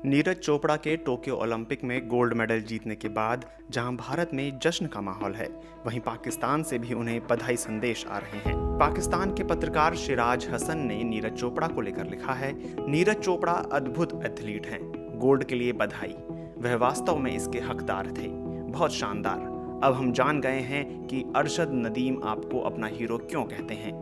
नीरज चोपड़ा के Tokyo Olympic में gold medal जीतने के बाद जहां भारत में जश्न का माहौल है, वहीं पाकिस्तान से भी उन्हें बधाई संदेश आ रहे हैं। पाकिस्तान के पत्रकार शिराज हसन ने नीरज चोपड़ा को लेकर लिखा है, नीरज चोपड़ा अद्भुत एथलीट हैं, गोल्ड के लिए बधाई, वह वास्तव में इसके हकदार थे, बहुत शानदार। अब हम जान गए हैं कि अरशद नदीम आपको अपना हीरो क्यों कहते हैं।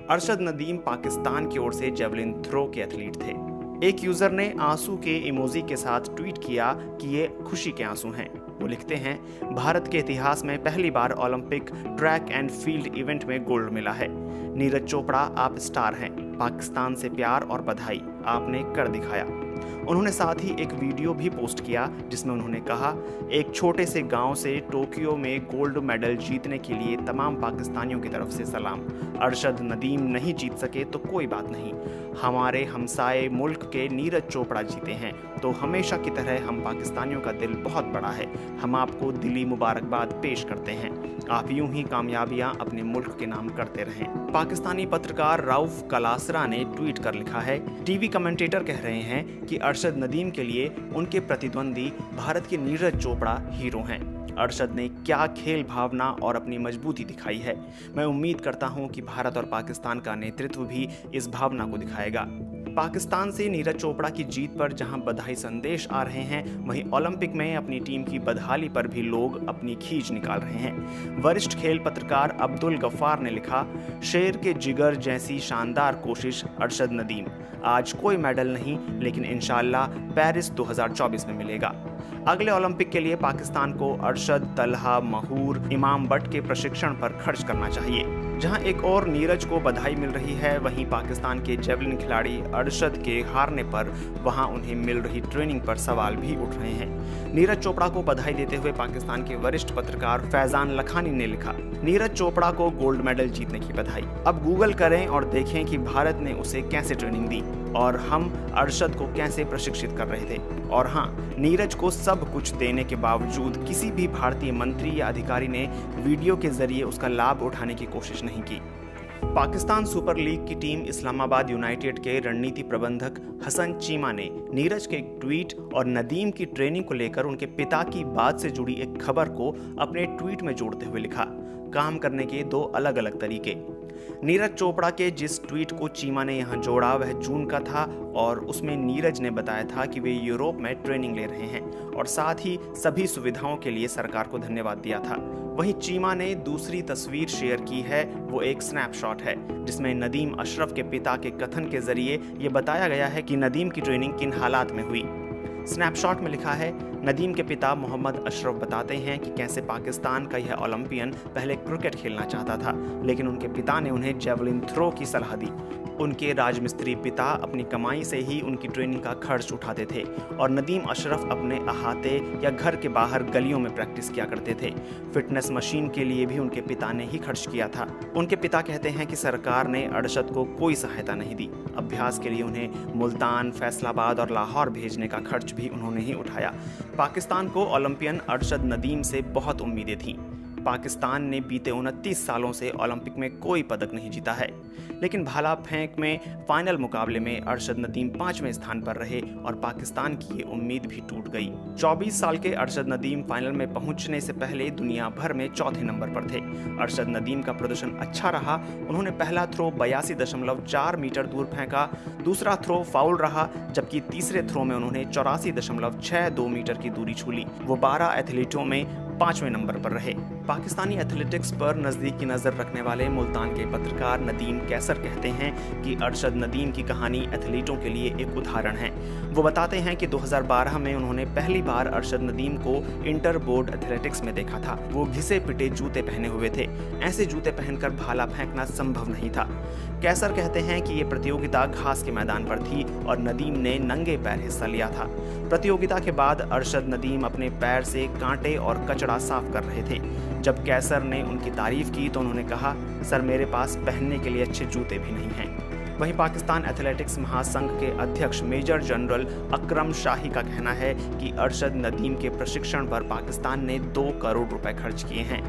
अरशद नदीम पाकिस्तान की ओर से जेवलिन थ्रो के एथलीट थे। एक यूजर ने आंसू के इमोजी के साथ ट्वीट किया कि ये खुशी के आंसू हैं। वो लिखते हैं, भारत के इतिहास में पहली बार Olympic track and field event में गोल्ड मिला है। नीरज चोपड़ा, आप स्टार हैं, पाकिस्तान से प्यार और बधाई, आपने कर दिखाया। उन्होंने साथ ही एक वीडियो भी पोस्ट किया जिसमें उन्होंने कहा, एक छोटे से गांव से टोक्यो में गोल्ड मेडल जीतने के लिए तमाम पाकिस्तानियों की तरफ से सलाम। अरशद नदीम नहीं जीत सके तो कोई बात नहीं, हमारे हमसाए मुल्क के नीरज चोपड़ा जीते हैं, तो हमेशा की तरह हम पाकिस्तानियों का दिल बहुत बड़ा है, हम आपको दिली मुबारकबाद पेश करते हैं, आप यूं ही कामयाबियां अपने मुल्क के नाम करते रहें। पाकिस्तानी पत्रकार राउफ कलासरा ने ट्वीट कर लिखा है, टीवी कमेंटेटर कह रहे हैं कि अरशद नदीम के लिए उनके प्रतिद्वंदी भारत के नीरज चोपड़ा हीरो हैं। अरशद ने क्या खेल भावना और अपनी मजबूती दिखाई है। मैं उम्मीद करता हूं कि भारत और पाकिस्तान का नेतृत्व भी इस भावना को दिखाएगा। पाकिस्तान से नीरज चोपड़ा की जीत पर जहां बधाई संदेश आ रहे हैं, वहीं ओलंपिक में अपनी टीम की बदहाली पर भी लोग अपनी खींच निकाल रहे हैं। वरिष्ठ खेल पत्रकार अब्दुल गफ्फार ने लिखा, शेर के जिगर जैसी शानदार कोशिश अरशद नदीम, आज कोई मेडल नहीं लेकिन इंशाअल्लाह पेरिस 2024 में मिलेगा। अगले ओलंपिक के लिए पाकिस्तान को अरशद, तलहा, महूर, इमाम बट के प्रशिक्षण पर खर्च करना चाहिए। जहां एक और नीरज को बधाई मिल रही है, वहीं पाकिस्तान के जेवलिन खिलाड़ी अरशद के हारने पर वहां उन्हें मिल रही ट्रेनिंग पर सवाल भी उठ रहे हैं। नीरज चोपड़ा को बधाई देते हुए पाकिस्तान के वरिष्ठ पत्रकार फैजान लखानी ने लिखा, नीरज चोपड़ा को गोल्ड मेडल जीतने की बधाई। अब गूगल करें और देखें कि भारत ने उसे कैसे ट्रेनिंग दी और हम अरशद को कैसे प्रशिक्षित कर रहे थे। और हाँ, नीरज को सब कुछ देने के बावजूद किसी भी भारतीय मंत्री या अधिकारी ने वीडियो के जरिए उसका लाभ उठाने की कोशिश नहीं की। पाकिस्तान सुपर लीग की टीम इस्लामाबाद यूनाइटेड के रणनीति प्रबंधक हसन चीमा ने नीरज के एक ट्वीट और नदीम की ट्रेनिंग को लेकर उनके पिता की बात से जुड़ी एक खबर को अपने ट्वीट में जोड़ते हुए लिखा, काम करने के दो अलग अलग तरीके। नीरज चोपड़ा के जिस ट्वीट को चीमा ने यहां जोड़ा वह जून का था और उसमें नीरज ने बताया था कि वे यूरोप में ट्रेनिंग ले रहे हैं और साथ ही सभी सुविधाओं के लिए सरकार को धन्यवाद दिया था। वहीं चीमा ने दूसरी तस्वीर शेयर की है, वो एक स्नैपशॉट है जिसमें नदीम अशरफ के पिता के कथन के जरिए ये बताया गया है कि नदीम की ट्रेनिंग किन हालात में हुई। स्नैपशॉट में लिखा है, नदीम के पिता मोहम्मद अशरफ बताते हैं कि कैसे पाकिस्तान का यह ओलंपियन पहले क्रिकेट खेलना चाहता था, लेकिन उनके पिता ने उन्हें जेवलिन थ्रो की सलाह दी। उनके राजमिस्त्री पिता अपनी कमाई से ही उनकी ट्रेनिंग का खर्च उठाते थे और नदीम अशरफ अपने अहाते या घर के बाहर गलियों में प्रैक्टिस किया करते थे। फिटनेस मशीन के लिए भी उनके पिता ने ही खर्च किया था। उनके पिता कहते हैं कि सरकार ने अरशद को कोई सहायता नहीं दी। अभ्यास के लिए उन्हें मुल्तान, फैसलाबाद और लाहौर भेजने का खर्च भी उन्होंने ही उठाया। पाकिस्तान को ओलंपियन अरशद नदीम से बहुत उम्मीदें थीं। पाकिस्तान ने बीते 29 सालों से ओलंपिक में कोई पदक नहीं जीता है, लेकिन भाला फेंक में फाइनल मुकाबले में अरशद नदीम 5वें स्थान पर रहे और पाकिस्तान की ये उम्मीद भी टूट गई। 24 साल के अरशद नदीम फाइनल में पहुंचने से पहले दुनिया भर में चौथे नंबर पर थे। अरशद नदीम का प्रदर्शन अच्छा रहा। उन्होंने पहला थ्रो 82.4 मीटर दूर फेंका, दूसरा थ्रो फाउल रहा, जबकि तीसरे थ्रो में उन्होंने 84.62 मीटर की दूरी छू ली। वो 12 एथलीटों में 5वें नंबर पर रहे। पाकिस्तानी एथलेटिक्स पर नजदीकी नजर रखने वाले मुल्तान के पत्रकार नदीम कैसर कहते हैं कि अरशद नदीम की कहानी एथलीटों के लिए एक उदाहरण है। वो बताते हैं कि 2012 में उन्होंने पहली बार अरशद नदीम को इंटर बोर्ड एथलेटिक्स में देखा था। वो घिसे पिटे जूते पहने हुए थे, ऐसे जूते पहनकर भाला फेंकना संभव नहीं था। कैसर कहते हैं कि ये प्रतियोगिता घास के मैदान पर थी और नदीम ने नंगे पैर हिस्सा लिया था। प्रतियोगिता के बाद अरशद नदीम अपने पैर से कांटे और कचरा साफ कर रहे थे। जब कैसर ने उनकी तारीफ की तो उन्होंने कहा, सर मेरे पास पहनने के लिए अच्छे जूते भी नहीं हैं। वहीं पाकिस्तान एथलेटिक्स महासंघ के अध्यक्ष मेजर जनरल अकरम शाही का कहना है कि अरशद नदीम के प्रशिक्षण पर पाकिस्तान ने 2 करोड़ रुपए खर्च किए हैं।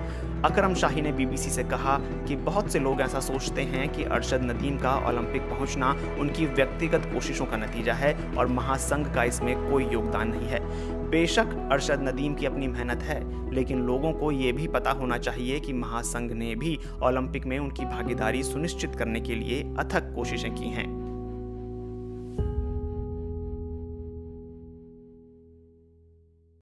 अकरम शाही ने बीबीसी से कहा कि बहुत से लोग ऐसा सोचते हैं कि अरशद नदीम का ओलंपिक पहुंचना उनकी व्यक्तिगत कोशिशों का नतीजा है और महासंघ का इसमें कोई योगदान नहीं है। बेशक अरशद नदीम की अपनी मेहनत है, लेकिन लोगों को ये भी पता होना चाहिए कि महासंघ ने भी ओलंपिक में उनकी भागीदारी सुनिश्चित करने के लिए अथक कोशिशें की हैं।